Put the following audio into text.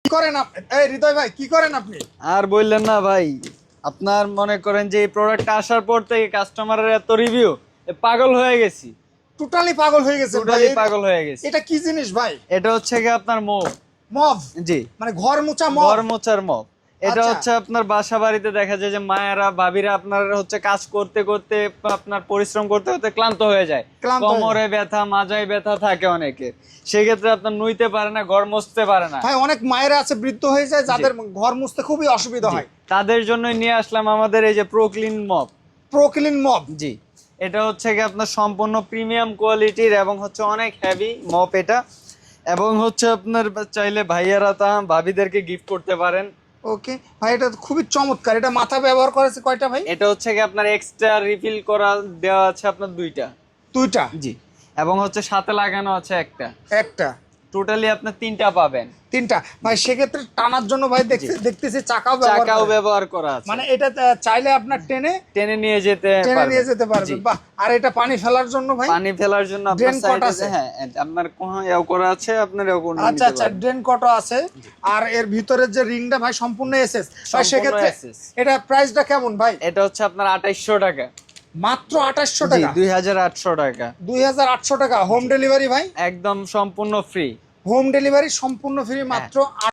কি করেন আপনি? এই হৃদয় ভাই কি করেন আপনি? আর বললেন না ভাই, আপনার মনে করেন যে এই প্রোডাক্টটা আসার পর থেকে কাস্টমারের এত রিভিউ, পাগল হয়ে গেছি। টোটালি পাগল হয়ে গেছেন ভাই। টোটালি পাগল হয়ে গেছি। এটা কি জিনিস ভাই? এটা হচ্ছে কি আপনার মপ। মব? জি, মানে ঘর মোছা মব? ঘর মোছার মপ। এটা আচ্ছা। হচ্ছে আপনার বাসা বাড়িতে দেখা যায় যে মায়েরা ভাবিরা আপনার হচ্ছে কাজ করতে করতে আপনার পরিশ্রম করতে করতে ক্লান্ত হয়ে যায়, ক্লান্ত হয়ে কোমরে ব্যথা মাজায় ব্যথা থাকে অনেকের, সেক্ষেত্রে আপনার নুইতে পারে না, ঘর মুছতে পারে না। ভাই অনেক মায়েরা আছে বৃদ্ধ হয়ে যায় যাদের ঘর মুছতে খুবই অসুবিধা হয়। তাদের জন্যই নিয়ে আসলাম আমাদের এই যে প্রোক্লিন মপ। প্রোক্লিন মব? জি, এটা হচ্ছে কি আপনার সম্পূর্ণ প্রিমিয়াম কোয়ালিটির এবং হচ্ছে অনেক হেভি মপ এটা, এবং হচ্ছে আপনার চাইলে ভাইয়ারা তা ভাবিদেরকে গিফট করতে পারেন। ওকে ভাই, এটা তো খুবই চমৎকার। এটা মাথা ব্যবহার করেছে কয়টা ভাই? এটা হচ্ছে কি আপনার এক্সট্রা রিফিল করা দেওয়া আছে আপনার দুইটা। দুইটা? জি, এবং হচ্ছে সাথে লাগানো আছে একটা। একটা? টোটালি আপনার তিনটা পাবেন। তিনটা? ভাই সেক্ষেত্রে টানার জন্য ভাই দেখতেছি চাকাও চাকাও করে। ব্যবহার করা আছে, মানে এটা চাইলে আপনার টেনে টেনে নিয়ে যেতে টেনে পারবেন। নিয়ে যেতে পারবে। জি। বাহ। আর এটা পানি ফেলার জন্য ভাই? পানি ফেলার জন্য আপনার ড্রেন কট সাইডে আছে? হ্যাঁ আপনার কোন এও করা আছে, আপনার এও করে আচ্ছা নিতে আচ্ছা, পারবেন। ড্রেন কটও আছে। আর এর ভিতরের যে রিংটা ভাই সম্পূর্ণ এসএস ভাই, সম্পূর্ণ সেক্ষেত্রে SS এটা প্রাইসটা কেমন ভাই? এটা হচ্ছে আপনার 2800 টাকা। মাত্র 2800 জি, টাকা? 2800 টাকা 2800 টাকা। হোম ডেলিভারি ভাই? একদম সম্পূর্ণ ফ্রি। হোম ডেলিভারি সম্পূর্ণ ফ্রি, মাত্র